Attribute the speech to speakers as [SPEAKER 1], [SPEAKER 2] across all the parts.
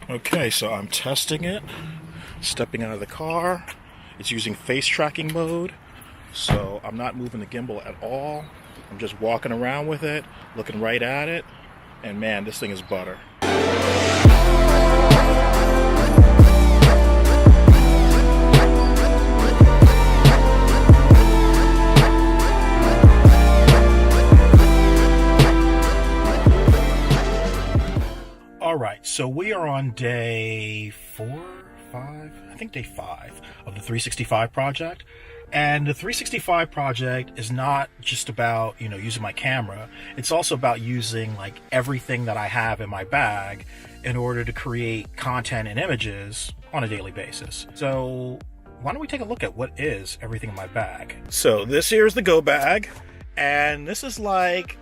[SPEAKER 1] Okay, so I'm testing it, stepping out of the car. It's using face tracking mode, so I'm not moving the gimbal at all. I'm just walking around with it, looking right at it, and man, this thing is butter. Alright, so we are on day 4, 5, I think day 5 of the 365 project. And the 365 project is not just about, using my camera. It's also about using like everything that I have in my bag in order to create content and images on a daily basis. So why don't we take a look at what is everything in my bag? So this here is the go bag, and this is like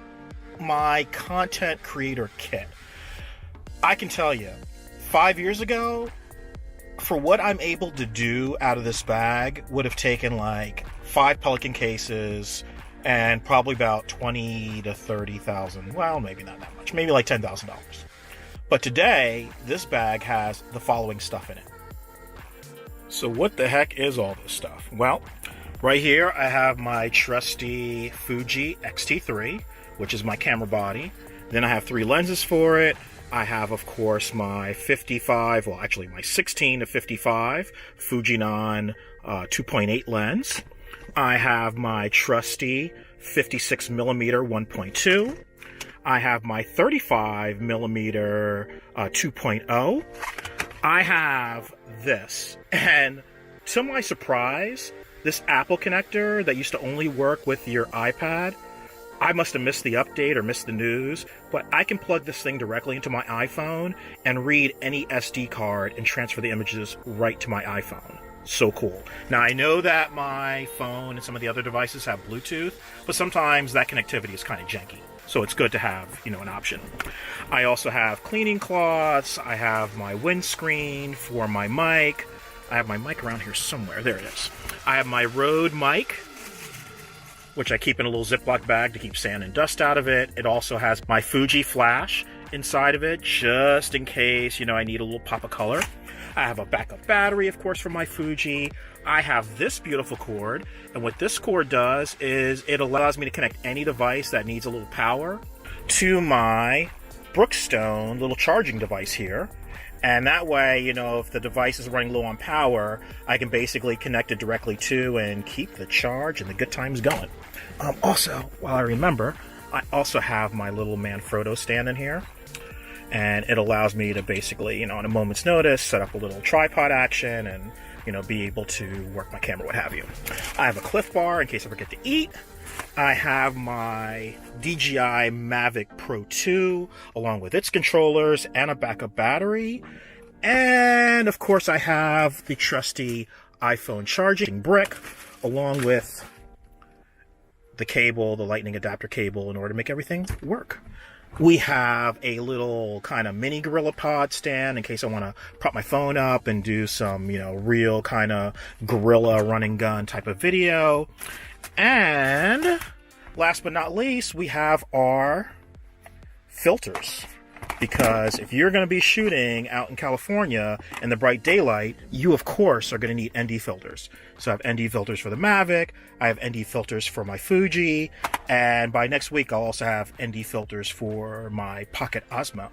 [SPEAKER 1] my content creator kit. I can tell you, 5 years ago, for what I'm able to do out of this bag would have taken like 5 Pelican cases and probably about 20 to 30,000. Well, maybe not that much, maybe like $10,000. But today, this bag has the following stuff in it. So what the heck is all this stuff? Well, right here I have my trusty Fuji XT3, which is my camera body. Then I have 3 lenses for it. I have, of course, my 55, well, actually my 16 to 55 Fujinon 2.8 lens. I have my trusty 56mm 1.2. I have my 35mm 2.0. I have this, and to my surprise, this Apple connector that used to only work with your iPad, I must have missed the update or missed the news, but I can plug this thing directly into my iPhone and read any SD card and transfer the images right to my iPhone. So cool. Now, I know that my phone and some of the other devices have Bluetooth, but sometimes that connectivity is kind of janky. So it's good to have, an option. I also have cleaning cloths. I have my windscreen for my mic. I have my mic around here somewhere. There it is. I have my Rode mic, which I keep in a little Ziploc bag to keep sand and dust out of it. It also has my Fuji flash inside of it, just in case, I need a little pop of color. I have a backup battery, of course, for my Fuji. I have this beautiful cord, and what this cord does is it allows me to connect any device that needs a little power to my Brookstone little charging device here. And that way, if the device is running low on power, I can basically connect it directly to and keep the charge and the good times going. Also, while I remember, I also have my little Manfrotto stand in here. And it allows me to basically, on a moment's notice, set up a little tripod action and, be able to work my camera, what have you. I have a Cliff Bar in case I forget to eat. I have my DJI Mavic Pro 2 along with its controllers and a backup battery. And of course I have the trusty iPhone charging brick along with the cable, the lightning adapter cable, in order to make everything work. We have a little kind of mini GorillaPod stand in case I want to prop my phone up and do some, real kind of gorilla running gun type of video. And last but not least, we have our filters. Because if you're going to be shooting out in California in the bright daylight, you of course are going to need ND filters. So I have ND filters for the Mavic, I have ND filters for my Fuji, and by next week I'll also have ND filters for my Pocket Osmo.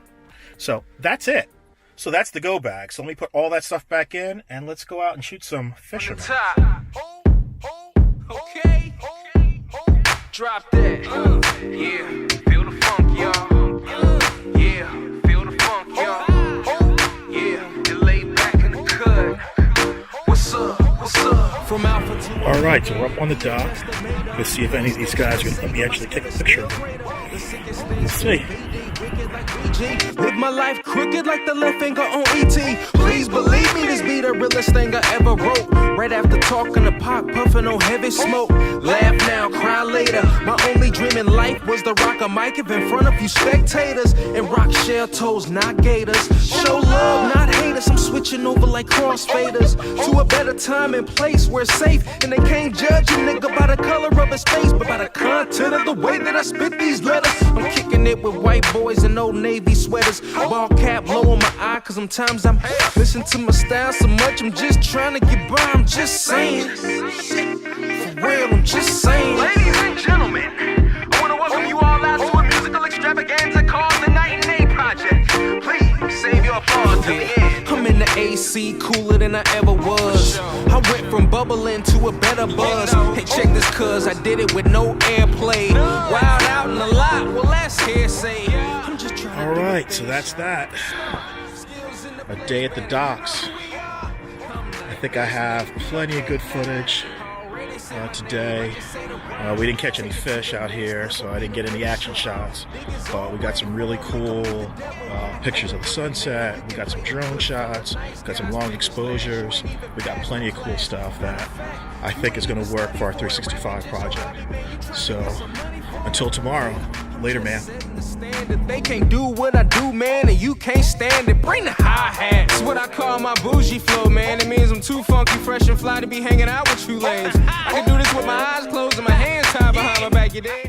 [SPEAKER 1] So that's it. So that's the go bag. So let me put all that stuff back in and let's go out and shoot some fishermen.
[SPEAKER 2] Okay. Drop that. Yeah. Feel the funk, y'all. Yeah. Feel the funk, y'all. Yeah. You lay back in the cut. What's up? What's up? From Alpha to
[SPEAKER 1] Alright, so we're up on the dock. Let's see if any of these guys are going to let me actually take a picture. Let's see.
[SPEAKER 2] Live my life crooked like the left finger on ET. Please believe me, this be the realest thing I ever wrote. Right after talking to Pac, puffing on heavy smoke. Laugh now, cry later. My only dream in life was to rock a mic up in front of you spectators and rock shell toes, not gators. Show love, not haters. I'm switching over like crossfaders to a better time and place where it's safe. And they can't judge a nigga by the color of his face, but by the content of the way that I spit these letters. I'm kicking it with white boys in old Navy sweaters, ball cap low on my eye, cause sometimes I'm listening to my style so much, I'm just trying to get by, I'm just saying. For real, I'm just saying.
[SPEAKER 3] Ladies and gentlemen, I wanna welcome you all out to a musical extravaganza called the Night and Day Project. Please save your applause till the end.
[SPEAKER 2] I'm in the AC, cooler than I ever was. I went from bubbling to a better buzz. Hey, check this, cuz I did it with no airplay. Wild out in the lot, well, that's hearsay. I'm just trying to.
[SPEAKER 1] Alright, so that's that. A day at the docks. I think I have plenty of good footage today. We didn't catch any fish out here, so I didn't get any action shots. But we got some really cool pictures of the sunset. We got some drone shots. Got some long exposures. We got plenty of cool stuff that I think is going to work for our 365 project. So until tomorrow, later, man.
[SPEAKER 2] They can't do what I do, man, and you can't stand it. Bring the hi-hat. It's what I call my bougie flow, man. It means I'm too funky, fresh, and fly to be hanging out with you lanes. I can do this with my eyes closed and my hands tied behind my back. You dig?